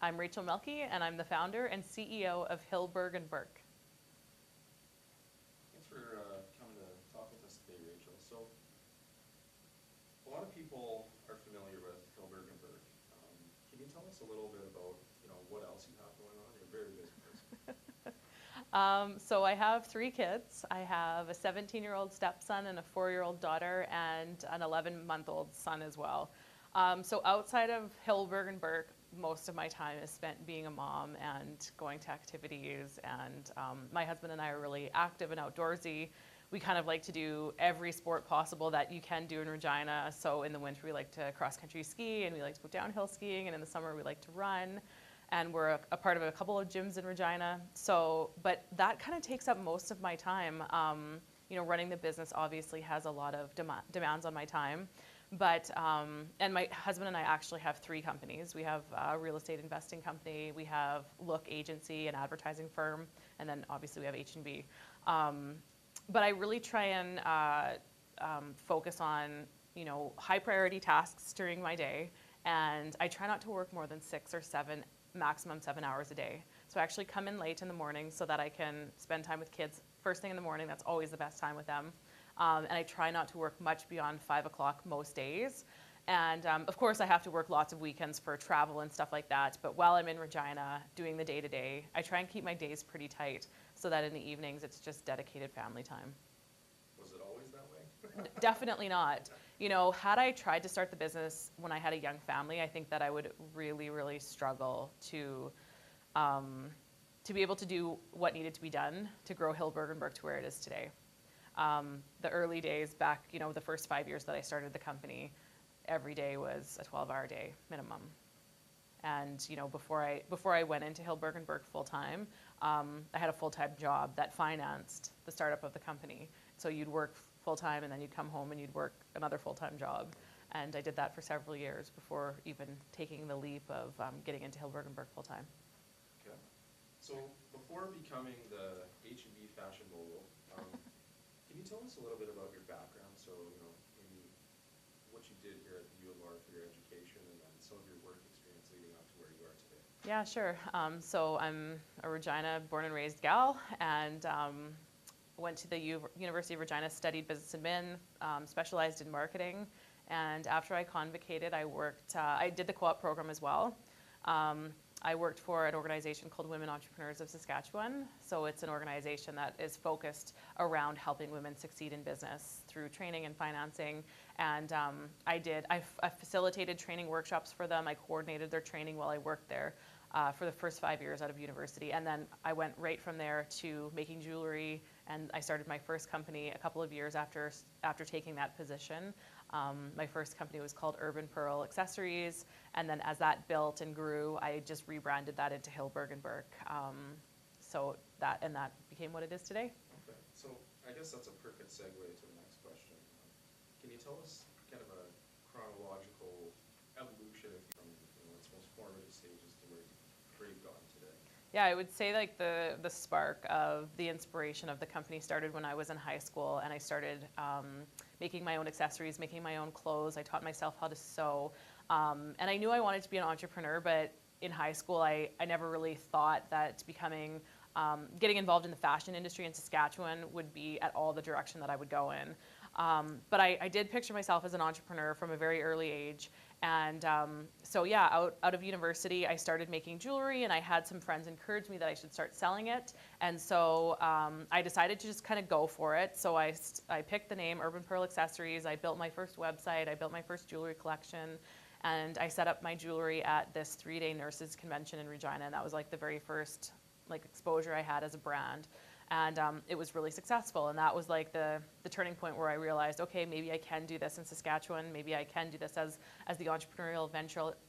I'm Rachel Mielke, and I'm the founder and CEO of Hillberg & Burke. Thanks for coming to talk with us today, Rachel. So, a lot of people are familiar with Hillberg & Burke. Can you tell us a little bit about, what else you have going on? You're a very busy person. So I have 3 kids. I have a 17-year-old stepson and a 4-year-old daughter and an 11-month-old son as well. So outside of Hillberg & Burke, most of my time is spent being a mom and going to activities. And my husband and I are really active and outdoorsy. We kind of like to do every sport possible that you can do in Regina. So in the winter, we like to cross-country ski, and we like to go downhill skiing. And in the summer, we like to run. And we're a part of a couple of gyms in Regina. So, but that kind of takes up most of my time. Running the business obviously has a lot of demands on my time. But, and my husband and I actually have 3 companies. We have a real estate investing company, we have Look Agency, an advertising firm, and then obviously we have H&B. But I really try and focus on, high priority tasks during my day. And I try not to work more than 6 or 7, maximum 7 hours a day. So I actually come in late in the morning so that I can spend time with kids first thing in the morning. That's always the best time with them. And I try not to work much beyond 5 o'clock most days. And of course, I have to work lots of weekends for travel and stuff like that. But while I'm in Regina doing the day-to-day, I try and keep my days pretty tight so that in the evenings, it's just dedicated family time. Was it always that way? Definitely not. Had I tried to start the business when I had a young family, I think that I would really, really struggle to be able to do what needed to be done to grow Hillberg & Burke to where it is today. The early days back, the first 5 years that I started the company, every day was a 12-hour day minimum. And before I went into Hillberg & Burke full time, I had a full-time job that financed the startup of the company. So you'd work full time, and then you'd come home and you'd work another full-time job. And I did that for several years before even taking the leap of getting into Hillberg & Burke full time. Okay. So before becoming the H&B fashion mogul, can you tell us a little bit about your background? So, maybe what you did here at the U of R for your education, and then some of your work experience leading up to where you are today. Yeah, sure. So I'm a Regina born and raised gal, and went to the University of Regina, studied business admin, specialized in marketing. And after I convocated, I did the co-op program as well. I worked for an organization called Women Entrepreneurs of Saskatchewan. So it's an organization that is focused around helping women succeed in business through training and financing. And I facilitated training workshops for them. I coordinated their training while I worked there for the first 5 years out of university. And then I went right from there to making jewelry, and I started my first company a couple of years after taking that position. My first company was called Urban Pearl Accessories, and then as that built and grew, I just rebranded that into Hillberg & Burke. So that became what it is today. Okay, so I guess that's a perfect segue to the next question. Can you tell us kind of a chronological evolution from its most formative stages to where you've gotten today? Yeah, I would say like the spark of the inspiration of the company started when I was in high school, and I started making my own accessories, making my own clothes. I taught myself how to sew. And I knew I wanted to be an entrepreneur, but in high school, I never really thought that getting involved in the fashion industry in Saskatchewan would be at all the direction that I would go in. But I did picture myself as an entrepreneur from a very early age. And so yeah, out of university, I started making jewelry, and I had some friends encourage me that I should start selling it. And so I decided to just kind of go for it. So I picked the name Urban Pearl Accessories. I built my first website. I built my first jewelry collection. And I set up my jewelry at this 3-day nurses convention in Regina. And that was like the very first exposure I had as a brand. And it was really successful. And that was like the turning point where I realized, okay, maybe I can do this in Saskatchewan. Maybe I can do this as the entrepreneurial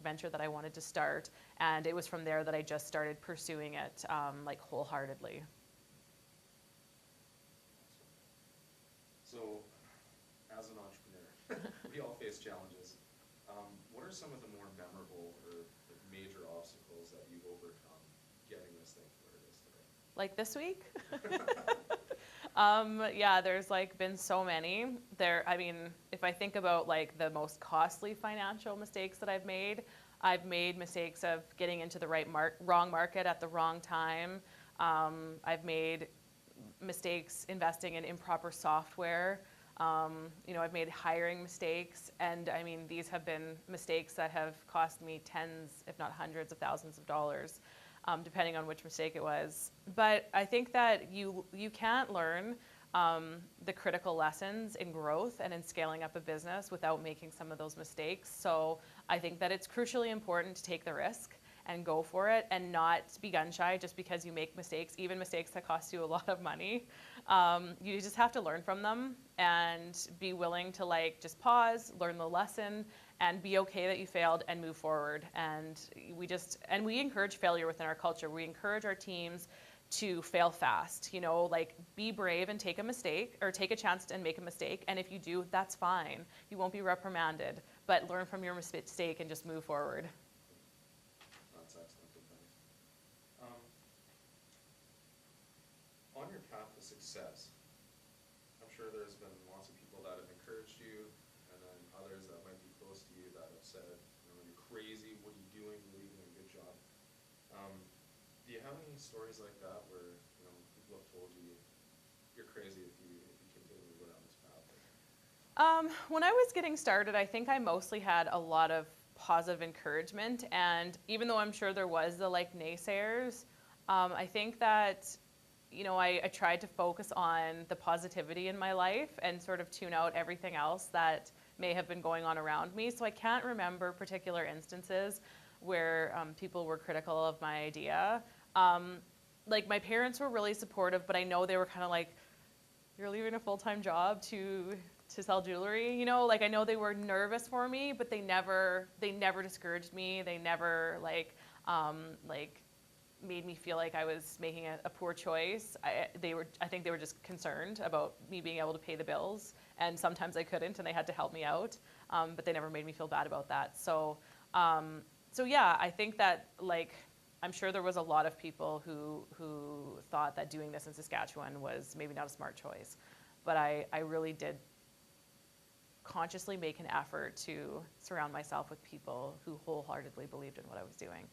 venture that I wanted to start. And it was from there that I just started pursuing it wholeheartedly. So, as an entrepreneur, we all face challenges. What are some of the more memorable or major obstacles that you've overcome getting this thing to where it is today? Like this week? Yeah, there's been so many. If I think about the most costly financial mistakes that I've made, I've made mistakes of getting into the wrong market at the wrong time. I've made mistakes investing in improper software. I've made hiring mistakes, and I mean, these have been mistakes that have cost me tens, if not hundreds of thousands of dollars, depending on which mistake it was. But I think that you can't learn the critical lessons in growth and in scaling up a business without making some of those mistakes. So I think that it's crucially important to take the risk and go for it and not be gun shy just because you make mistakes, even mistakes that cost you a lot of money. You just have to learn from them and be willing to just pause, learn the lesson, and be okay that you failed and move forward. And we encourage failure within our culture. We encourage our teams to fail fast, be brave and take a mistake or take a chance and make a mistake. And if you do, that's fine. You won't be reprimanded, but learn from your mistake and just move forward. That's excellent advice. On your path to success, I'm sure there's been lots of people that have encouraged you, and then others that might be close to you that have said, you're crazy, what are you doing, you're leaving a good job. Do you have any stories like that where, people have told you you're crazy if you continue to go down this path? When I was getting started, I think I mostly had a lot of positive encouragement, and even though I'm sure there was the naysayers, I think that I tried to focus on the positivity in my life and sort of tune out everything else that may have been going on around me. So I can't remember particular instances where people were critical of my idea. My parents were really supportive, but I know they were kind of like, you're leaving a full-time job to sell jewelry, I know they were nervous for me, but they never discouraged me. They never made me feel like I was making a poor choice. I think they were just concerned about me being able to pay the bills, and sometimes I couldn't, and they had to help me out. But they never made me feel bad about that. So yeah, I think that I'm sure there was a lot of people who thought that doing this in Saskatchewan was maybe not a smart choice, but I really did consciously make an effort to surround myself with people who wholeheartedly believed in what I was doing.